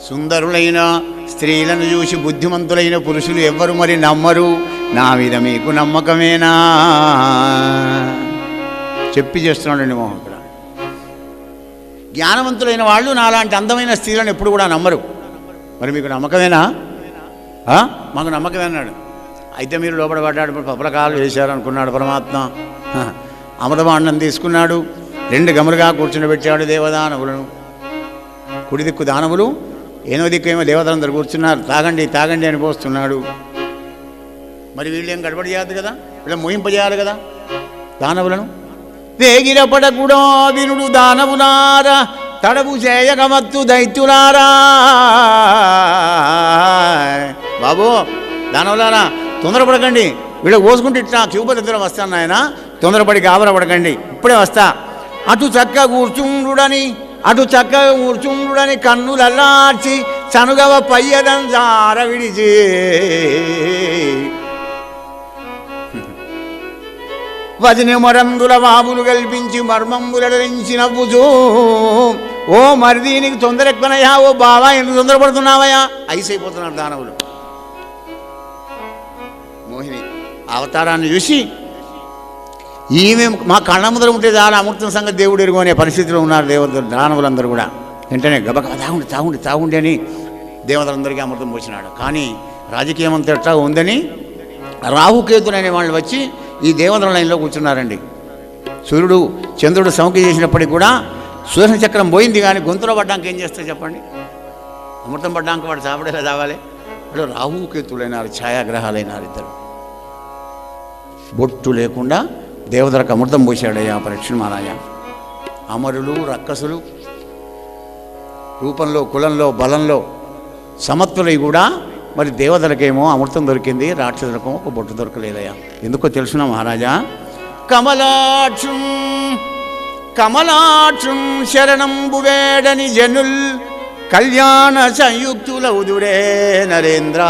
సుందరులైన స్త్రీలను చూసి బుద్ధిమంతులైన పురుషులు ఎవ్వరు మరి నమ్మరు, నా మీద మీకు నమ్మకమేనా చెప్పి చేస్తున్నాడండి మోహన్ ఇక్కడ. జ్ఞానవంతులైన వాళ్ళు నాలాంటి అందమైన స్త్రీలను ఎప్పుడు కూడా నమ్మరు, మరి మీకు నమ్మకమేనా? మాకు నమ్మకమే అన్నాడు. అయితే మీరు లోపల పడ్డాడు, పపలకాలు వేశారు అనుకున్నాడు పరమాత్మ. అమృతమాండం తీసుకున్నాడు, 2 గములుగా కూర్చుండబెట్టాడు దేవదానవులను. కుడి దిక్కు దానవులు, ఏనో దిక్కు ఏమో దేవతలందరూ కూర్చున్నారు. తాగండి తాగండి అని పోస్తున్నాడు. మరి వీళ్ళేం గడబడి చేయదు కదా, వీళ్ళని మోయింపజేయాలి కదా దానవులను. వేగిరపడకూడా వినుడు దానవులారా, తడవు చేయగమత్తు దైత్యులారా. బాబు దానవులారా తొందరపడకండి, వీళ్ళకి పోసుకుంటే ఇట్లా చూపదిద్దరం వస్తాను నాయన, తొందరపడి గాబరపడకండి, ఇప్పుడే వస్తా. అటు చక్కగా కూర్చుండుడని కన్నులల్లార్చి చనుగవ పయ్యదం జార విడిచి వదిన మరందుల బాబులు కల్పించి మర్మంబులరించి నవ్వుచూ, ఓ మరి దీనికి తొందర ఎక్కువనయ్యా, ఓ బావా ఎందుకు తొందరపడుతున్నావయ్యా, ఐసైపోతున్నారు దానవులు. మోహిని అవతారాన్ని చూసి ఈమె మా కళ్ళ ముందర ఉంటే చాలా అమృతం సంగతి దేవుడు ఎరుగు అనే పరిస్థితిలో ఉన్నారు దానవులందరూ కూడా. వెంటనే గబగ తాగుండి అని దేవతలందరికీ అమృతం పోసినాడు. కానీ రాజకీయం అంతా ఎట్లా ఉందని రాహుకేతులు అనే వాళ్ళు వచ్చి ఈ దేవతల లైన్లో కూర్చున్నారండి. సూర్యుడు చంద్రుడు సౌఖ్య చేసినప్పటికీ కూడా సుదర్శన చక్రం పోయింది, కానీ గొంతులో పడ్డాక ఏం చేస్తారు చెప్పండి? అమృతం పడ్డాక వాడు చాపడేలా తావాలి. వాడు రాహుకేతులైనారు, ఛాయాగ్రహాలైనారు ఇద్దరు. బొట్టు లేకుండా దేవతలకు అమృతం పోసాడయ్యా పరీక్ష మహారాజా. అమరులు రక్కసులు రూపంలో కులంలో బలంలో సమత్తులై కూడా మరి దేవతలకేమో అమృతం దొరికింది, రాక్షసులకు ఒక బొట్టు దొరకలేదయ్యా. ఎందుకో తెలుసునా మహారాజా? కమలాక్షుం శరణంబు వేడని జనుల్ కళ్యాణ సంయుక్తులౌదురే నరేంద్ర.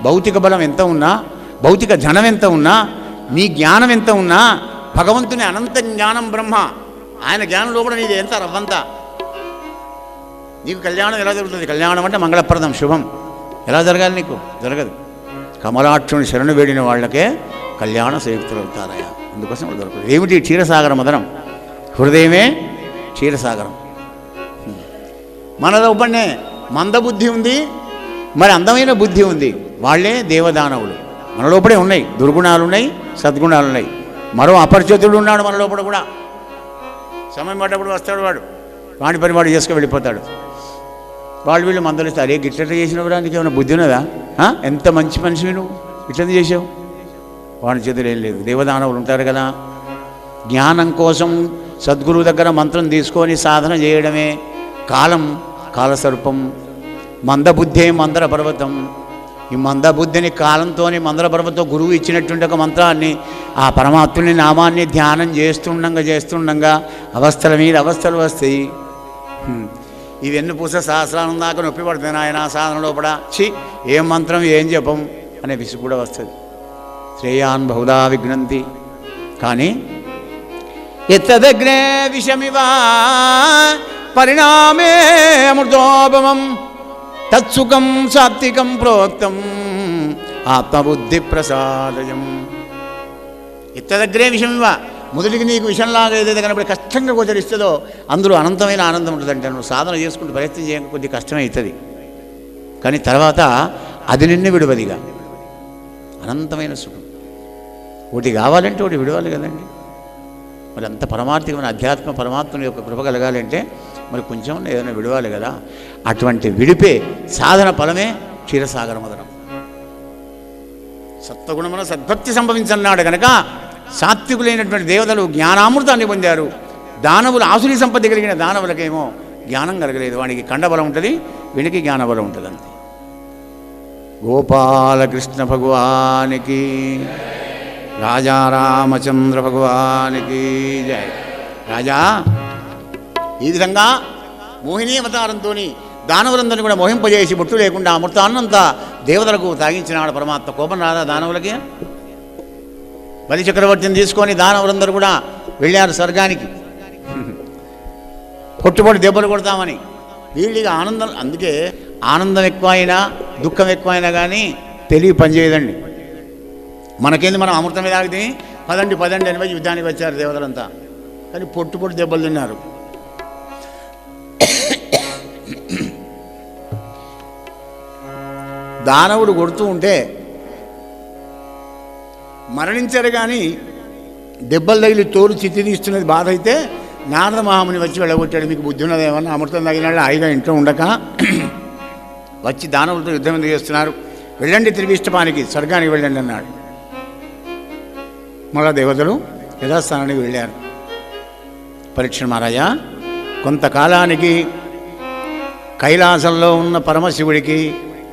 భౌతిక బలం ఎంత ఉన్నా, భౌతిక ధనం ఎంత ఉన్నా, నీ జ్ఞానం ఎంత ఉన్నా, భగవంతుని అనంత జ్ఞానం బ్రహ్మ, ఆయన జ్ఞానం లోపల నీది ఎంత రవ్వంతా. నీకు కళ్యాణం ఎలా జరుగుతుంది? కళ్యాణం అంటే మంగళప్రదం, శుభం. ఎలా జరగాలి? నీకు జరగదు. కమలాక్షుని శరణు వేడిన వాళ్ళకే కళ్యాణ సంయుక్తులు అవుతారయ్యా. అందుకోసం వాళ్ళు దొరకదు. ఏమిటి? క్షీరసాగర మదనం, హృదయమే క్షీరసాగరం. మనలో పన్నే మందబుద్ధి ఉంది, మరి అందమైన బుద్ధి ఉంది, వాళ్ళే దేవదానవులు. మన లోపలే ఉన్నాయి, దుర్గుణాలు ఉన్నాయి, సద్గుణాలు ఉన్నాయి. మరో అపరిచితుడు ఉన్నాడు మన లోపల కూడా. సమయం పడ్డప్పుడు వస్తాడు వాడు, వాడి పని వాడు చేసుకు వెళ్ళిపోతాడు. వీళ్ళు మందలిస్తారు, అరే గిట్ల చేసినప్పుడు నీకు ఏమైనా బుద్ధి ఉన్నదా? ఎంత మంచి మనిషివి నువ్వు, ఇట్లా చేసావు. వాడి చేతులు ఏం లేదు. దేవదానవులు ఉంటారు కదా. జ్ఞానం కోసం సద్గురువు దగ్గర మంత్రం తీసుకొని సాధన చేయడమే. కాలసర్పం, మందబుద్ధే మందర పర్వతం. ఈ మందబుద్ధిని కాలంతో మందర పర్వతం గురువు ఇచ్చినటువంటి ఒక మంత్రాన్ని, ఆ పరమాత్ముని నామాన్ని ధ్యానం చేస్తుండగా అవస్థల మీద అవస్థలు వస్తాయి. ఇవన్నీ పూస సహస్రానం దాకా నొప్పి పడుతుంది ఆయన సాధన లోపల. ఏం మంత్రం ఏం జపం అనే విసుగు కూడా వస్తుంది. శ్రేయాన్ బహుదా విఘ్నంతి. కానీ ఎత్తదగ్నే విషమివా పరిణామే అమృతోపమం తత్సుఖం సాత్వికం ప్రోక్తం ఆత్మబుద్ధి ప్రసాదయం. ఎత్తదగ్రే విషమివా, మొదటికి నీకు విషంలాగా ఏదైతే కనబడి కష్టంగా గోచరిస్తుందో అందులో అనంతమైన ఆనందం ఉంటుందంటే, నువ్వు సాధన చేసుకుంటూ ప్రయత్నం చేయక కొద్ది కష్టమే అవుతుంది, కానీ తర్వాత అది నిన్ను విడువదిగా అనంతమైన సుఖం. ఒకటి కావాలంటే ఒకటి విడవాలి కదండి. మరి అంత పరమార్థికమైన అధ్యాత్మ పరమాత్మని యొక్క కృప కలగాలంటే మరి కొంచెం ఏదైనా విడవాలి కదా. అటువంటి విడిపే సాధన ఫలమే క్షీరసాగర మదనం. సత్వగుణమున సద్భక్తి సంభవించన్నాడు కనుక సాత్వికులైనటువంటి దేవతలు జ్ఞానామృతాన్ని పొందారు. దానవులు ఆసురీ సంపత్తి కలిగిన దానవులకేమో జ్ఞానం కలగలేదు. వానికి కండబలం ఉంటుంది, వీనికి జ్ఞానబలం ఉంటుంది అంతే. గోపాలకృష్ణ భగవానికి, రాజా రామచంద్ర భగవానికి జయ. రాజా ఈ విధంగా మోహిని అవతారంతో దానవులందరినీ కూడా మోహింపజేసి బొట్టు లేకుండా అమృతాన్నంతా దేవతలకు తాగించినాడు పరమాత్మ. కోపం రాదా దానవులకి? బలి చక్రవర్తిని తీసుకొని దానవులందరూ కూడా వెళ్ళారు స్వర్గానికి. పొట్టుపొట్టు దెబ్బలు కొడతామని. వీళ్ళకి ఆనందం, అందుకే ఆనందం ఎక్కువైనా దుఃఖం ఎక్కువైనా కానీ తెలివి పనిచేయదండి. మనకేంది, మనం అమృతం మీద ఆగితే పదండి పదండి అని యుద్ధానికి వచ్చారు దేవతలంతా, కానీ పొట్టు దెబ్బలు తిన్నారు. దానవుడు కొడుతూ ఉంటే మరణించారు, కానీ దెబ్బలు తగిలి తోలు చిత్తి తీస్తున్నది బాధ అయితే నారద మహాముని వచ్చి వెళ్ళగొట్టాడు. మీకు బుద్ధి ఉన్నదేమన్నా, అమృతం తగినాడు హాయిగా ఇంట్లో ఉండక వచ్చి దానవులతో యుద్ధం ఎందుకు చేస్తున్నారు, వెళ్ళండి త్రివిష్టపానికి, స్వర్గానికి వెళ్ళండి అన్నాడు. మళ్ళా దేవతలు యథాస్థానానికి వెళ్ళారు. పరీక్ష మహారాజా, కొంతకాలానికి కైలాసంలో ఉన్న పరమశివుడికి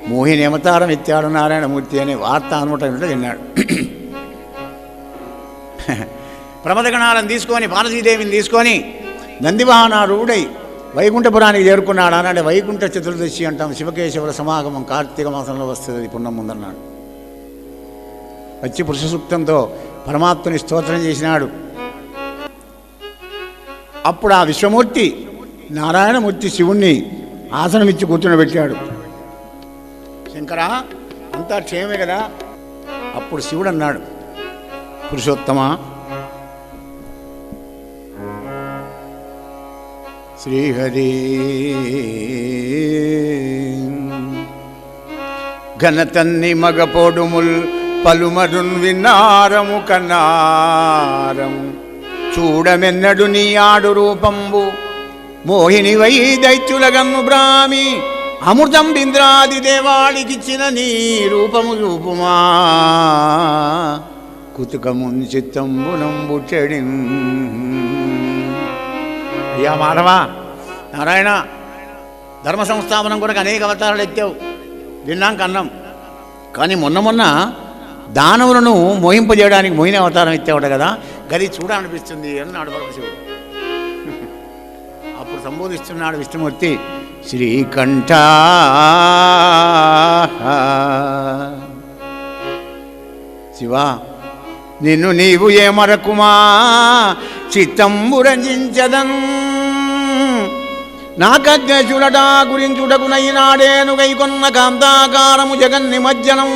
మోహిని అవతారం ఎత్తాడు నారాయణమూర్తి అనే వార్త అనుమతి విన్నాడు. ప్రమదగణాలను తీసుకొని పార్వతీదేవిని తీసుకొని నందివాహనారూఢై వైకుంఠపురానికి చేరుకున్నాడు. అన్నాడు వైకుంఠ చతుర్దశి అంటాం, శివకేశవుల సమాగమం కార్తీక మాసంలో వస్తుంది, పుణ్యం ముందన్నాడు. వచ్చి పురుష సూక్తంతో పరమాత్మని స్తోత్రం చేసినాడు. అప్పుడు ఆ విశ్వమూర్తి నారాయణమూర్తి శివుణ్ణి ఆసనమిచ్చి కూర్చునబెట్టాడు. శంకరా, అంతా క్షేమే కదా? అప్పుడు శివుడు అన్నాడు, పురుషోత్తమ, శ్రీహరి ఘనతన్ని మగపోడుముల్ పలుమరున్ విన్నారము కన్నారము చూడమెన్నడు నీ ఆడు రూపంబు మోహిని వై దైత్యులగన్ను బ్రాహ్మి అమృతం బింద్రాది దేవాళికిచ్చిన నీ రూపము రూపుమా కుతుకమున్ చిత్తంబునంబు చెడిన్. అయ్యా మాధవ, నారాయణ, ధర్మ సంస్థాపనం కొరకు అనేక అవతారాలు ఎత్తావు, విన్నాం కన్నాం. కానీ మొన్న దానవులను మోహింపజేయడానికి మోహిని అవతారం ఎత్తావుట కదా, గది చూడాలనిపిస్తుంది అన్నాడు పరమశివుడు. అప్పుడు సంబోధిస్తున్నాడు విష్ణుమూర్తి, శ్రీకంఠ శివా, నిన్ను నీవు ఏమరకుమా చిత్తంబు రంజించదన్, నాకజ్ఞులటా గురించుటకునైనాడేను గైకొన్న కాంతాకారము జగన్నిమజ్జనం,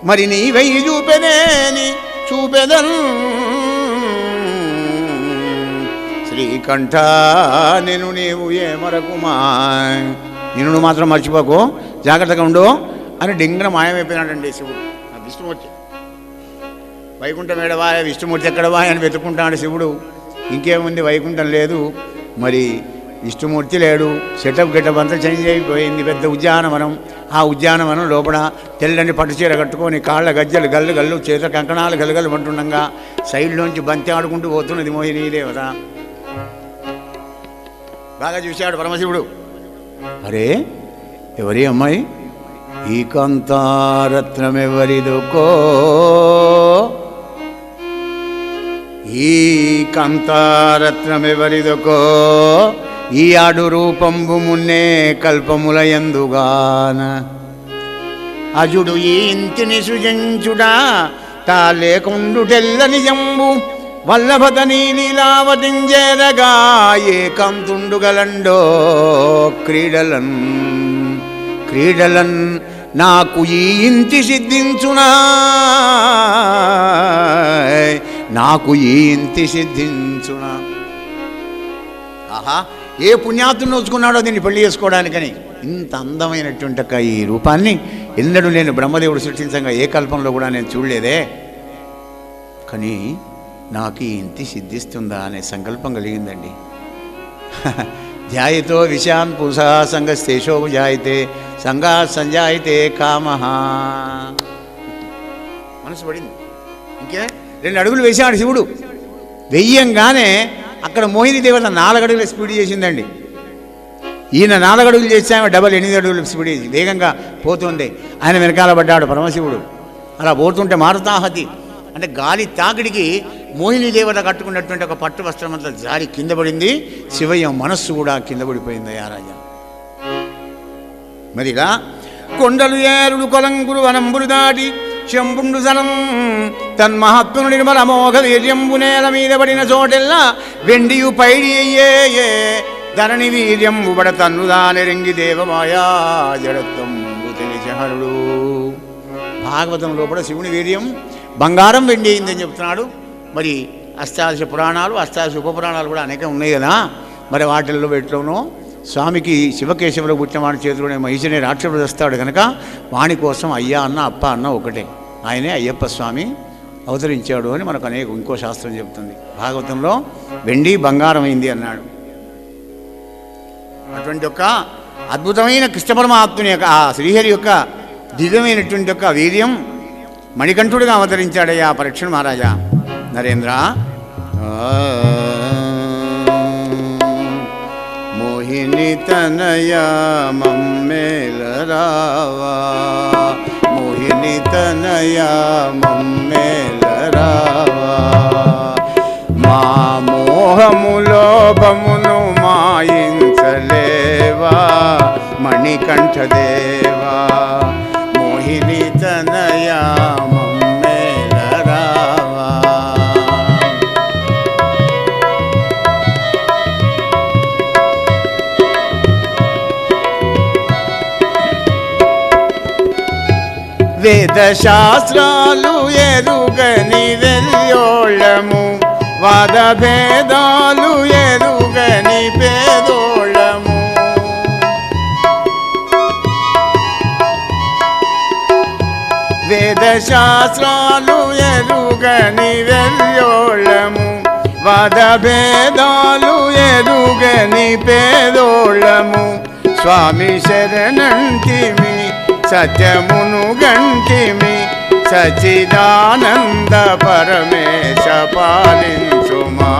మరి నీవై చూపెదేని చూపెదన్. శ్రీకంఠ, నేను నీవు ఏమరకుమా, నిన్ను మాత్రం మర్చిపోకు, జాగ్రత్తగా ఉండు అని డింగ్ర మాయమైపోయినాడండి శివుడు. విష్ణుమూర్తి వైకుంఠం ఏడవాయ, విష్ణుమూర్తి ఎక్కడవా అని వెతుక్కుంటాడు శివుడు. ఇంకేముంది, వైకుంఠం లేదు, మరి విష్ణుమూర్తి లేడు. సెటప్ గెటప్ అంతా చేంజ్ అయిపోయింది. పెద్ద ఉద్యానవనం. ఆ ఉద్యానవనం లోపల తెల్లని పట్టుచీర కట్టుకొని కాళ్ళ గజ్జలు గల్లు గల్లు, చేత కంకణాలు గలగలు అంటుండగా సైడ్లోంచి బంతి ఆడుకుంటూ పోతున్నది మోహిని దేవత. బాగా చూశాడు పరమశివుడు. అరే, ఎవరి అమ్మాయి? ఈ కాంతారత్నం ఎవరిదోకో, ఈ కాంతారత్నం ఎవరిదోకో, ఈ ఆడు రూపంబు మున్నే కల్పముల యందుగాన, అజుడు ఈ ఇంటిని సృజించుడా తా లేకుండు తెల్ల నిజంబు, వల్లభత నీలీలావతించేదగా ఏ కంతుండుగలండో క్రీడలన్ క్రీడలన్, నాకు ఈ ఇంటి సిద్ధించునా, నాకు ఈ ఇంటి సిద్ధించునా. ఆహా, ఏ పుణ్యాత్తుని నోచుకున్నాడో దీన్ని పెళ్లి చేసుకోవడానికని. ఇంత అందమైనటువంటి ఈ రూపాన్ని ఎన్నడూ నేను బ్రహ్మదేవుడు సృష్టించగా ఏ కల్పంలో కూడా నేను చూడలేదే. కానీ నాకు ఈ ఇంటి సిద్ధిస్తుందా అనే సంకల్పం కలిగిందండి. ధ్యాయతో విషయాన్ పురుషా సంగస్తేషో జాయితే సంగా సంజాయితే కామః. మనసు పడింది. ఇంకే 2 అడుగులు వేసాడు శివుడు. వెయ్యంగానే అక్కడ మోహిని దేవత 4 అడుగుల స్పీడ్ చేసిందండి. ఈయన 4 అడుగులు చేసామే డబల్ 8 అడుగులు స్పీడ్ చేసి వేగంగా పోతుంది. ఆయన వెనకాల పడ్డాడు పరమశివుడు. అలా పోతుంటే మారుతాహతి అంటే గాలి తాకిడికి మోహిని దేవత కట్టుకున్నటువంటి ఒక పట్టు వస్త్రం అంతా జారి కింద పడింది. శివయ్య మనస్సు కూడా కింద పడిపోయింది. ఆ రాజా మరిగా కొండలు ఏరులు కొలంగురు వనంబులు దాటి శంభుండు జలం తన్మహాత్ముని నిర్మల మోఘ వీర్యంబు నేల మీద పడిన చోటెల్లా వెండియు పైడి అయ్యే ధరణి వీర్యంబు బడ తన్నుదాని రంగి దేవమాయా జడత్వంబు తెలిసహరుడు. భాగవతం లోపల శివుని వీర్యం బంగారం వెండి అయిందని చెప్తున్నాడు. మరి అష్టాదశ పురాణాలు, అష్టాదశ ఉపపురాణాలు కూడా అనేక ఉన్నాయి కదా. మరి వాటిల్లో పెట్టలోనో స్వామికి శివకేశవులు పుట్టిన వాడి చేతిలోనే మహిషిని రాక్షసుడు వస్తాడు కనుక వాని కోసం అయ్యా అన్న అప్ప అన్న ఒకటే, ఆయనే అయ్యప్ప స్వామి అవతరించాడు అని మనకు ఇంకో శాస్త్రం చెబుతుంది. భాగవతంలో వెండి బంగారం అయింది అన్నాడు. అటువంటి యొక్క అద్భుతమైన కృష్ణ పరమాత్ముని యొక్క ఆ శ్రీహరి యొక్క దివ్యమైనటువంటి యొక్క వీర్యం మణికంఠుడిగా అవతరించాడయ్యా పరీక్షణ్ మహారాజా. నరేంద్ర మోహిని తనయా మమ్మేలరావా, మోహిని తనయా మమ్మేలరావా, మా మోహములోభమును మాయించలేవా మణికంఠదేవా, మోహిని తనయా మమ్మేలరావా. వేదశాస్త్రాలు ఎరుగని వెల్యోళము, వాదభేదాలు ఎరుగని పేదోళము, వేదశాస్త్రాలు ఎరుగని వెల్యోళము, వాదభేదాలు ఎరుగని పేదోళము, స్వామి శరణంటిమి సత్యమును గంటిమి, సచిదానంద పరమేశ పాలించుమా,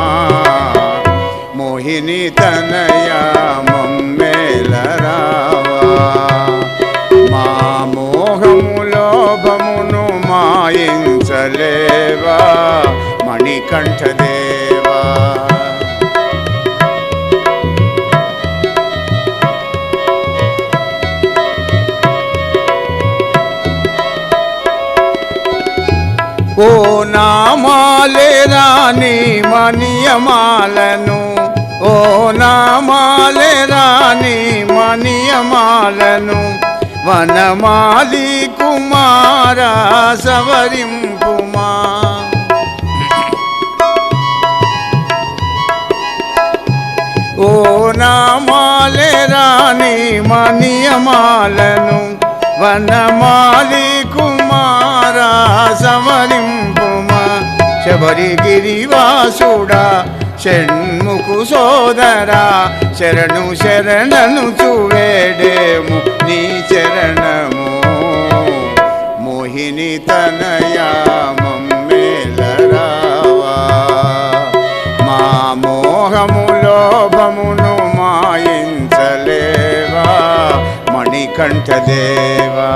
మోహిని తనయా మమ్మేలరావా, మా మోహములోభమును మాయించలేవా మణికంఠదేవా. ఓ నామాలే రాని మనియమాలను, ఓ నామాలే రాని మనియమాలను, వనమాలి కుమారా సవరింపుమా, ఓ నామాలే రాని మనియమాలను, వనమాలి కుమారా సవరింపుమా, శబరిగిరివాసుడా షణ్ముఖు సోదరా, శరణు శరణను చువేడేము నీ చరణము, మోహిని తనయా మమ్మేలరావా, మా మోహములోభమును మాయించలేవా మణికంఠదేవా.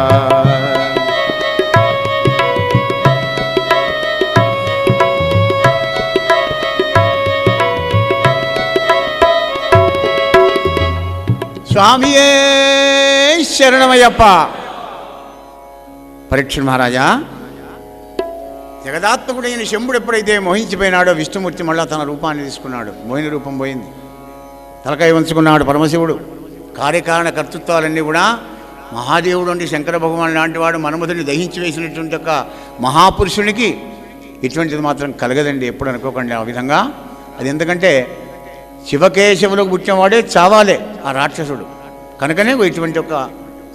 స్వామియే శరణమయ్యప్ప. పరీక్షణ్ మహారాజా, జగదాత్మకుడైన శంభుడు ఎప్పుడైతే మోహించిపోయినాడో విష్ణుమూర్తి మళ్ళా తన రూపాన్ని తీసుకున్నాడు. మోహిని రూపం పోయింది, తలకాయ వంచుకున్నాడు పరమశివుడు. కార్యకారణ కర్తృత్వాలన్నీ కూడా మహాదేవుడు అంటే శంకర భగవాన్ లాంటి వాడు మన్మధుని దహించి వేసినటువంటి ఒక మహాపురుషునికి ఇటువంటిది మాత్రం కలగదండి, ఎప్పుడు అనుకోకండి ఆ విధంగా. అది ఎందుకంటే శివకేశవులకు పుట్టినవాడే చావాలే ఆ రాక్షసుడు, కనుకనే ఇటువంటి ఒక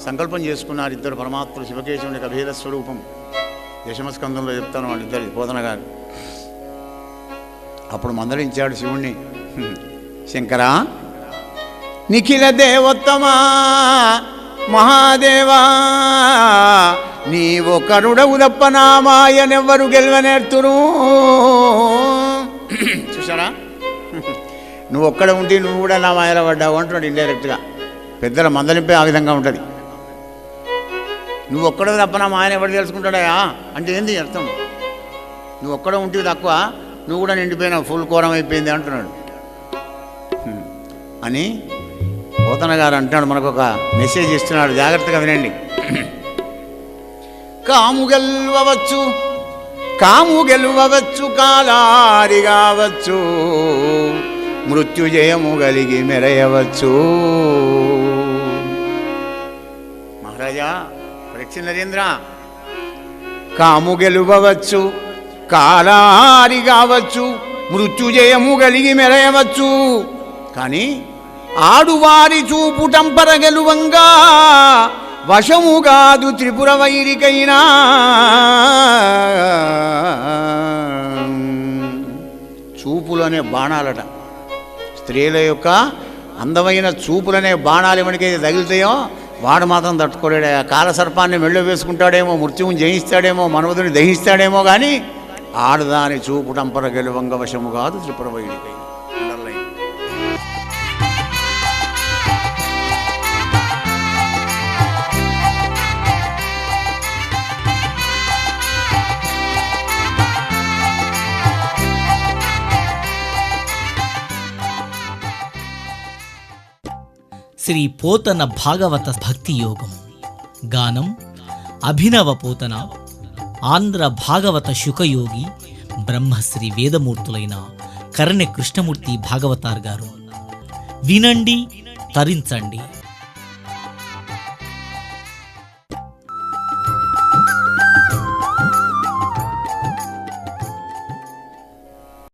సంకల్పం చేసుకున్నారు ఇద్దరు పరమాత్ములు. శివకేశవుని యొక్క భేద స్వరూపం దశమస్కందంలో చెప్తాను వాళ్ళిద్దరు బోధన గారు. అప్పుడు మందలించాడు శివుణ్ణి, శంకరా నిఖిల దేవోత్తమా మహాదేవా, నీవు కరుడవు తప్ప నా మాయనెవ్వరు గెలవనేర్తురు. చూసారా, నువ్వు ఒక్కడ ఉంటే నువ్వు కూడా నా మాయలో పడ్డావు అంటున్నాడు ఇండైరెక్ట్గా. పెద్దల మందలింపే ఆ విధంగా ఉంటుంది. నువ్వు ఒక్కడో తప్ప నా మాయన ఎవరు తెలుసుకుంటాడా అంటే ఏంది అర్థం? నువ్వు ఒక్కడ ఉంటే తక్కువ, నువ్వు కూడా నిండిపోయినావు, ఫుల్ కోరం అయిపోయింది అంటున్నాడు అని పోతన గారు అంటున్నాడు. మనకు ఒక మెసేజ్ ఇస్తున్నాడు, జాగ్రత్తగా వినండి. కాము గెల్వవచ్చు కాము గెలువవచ్చు కాలారి కావచ్చు, మృత్యుజయము కలిగి మెరయవచ్చు. మహారాజా పరీక్ష నరేంద్ర, కాము గెలువవచ్చు కాలారి కావచ్చు, మృత్యుజయము కలిగి మెరయవచ్చు. కానీ ఆడువారి చూపు టంపర గెలువంగా, వశము కాదు త్రిపుర వైరికైనా. చూపులనే బాణాలట, స్త్రీల యొక్క అందమైన చూపులనే బాణాలు ఎవరికైతే తగులుతాయో వాడు మాత్రం తట్టుకోలేడు. ఆ కాలసర్పాన్ని మెళ్ళో వేసుకుంటాడేమో, మృత్యువుని జయిస్తాడేమో, మన్మధుని దహిస్తాడేమో, కానీ ఆడదాని చూపు టంపర గెలువంగ వశము కాదు త్రిపుర వైరికైనా. శ్రీ పోతన భాగవత భక్తి యోగం. గానం అభినవ పోతన, ఆంధ్ర భాగవత శుకయోగి బ్రహ్మశ్రీ వేదమూర్తులైన కరణె కృష్ణమూర్తి భాగవతార్ గారు. వినండి, తరించండి.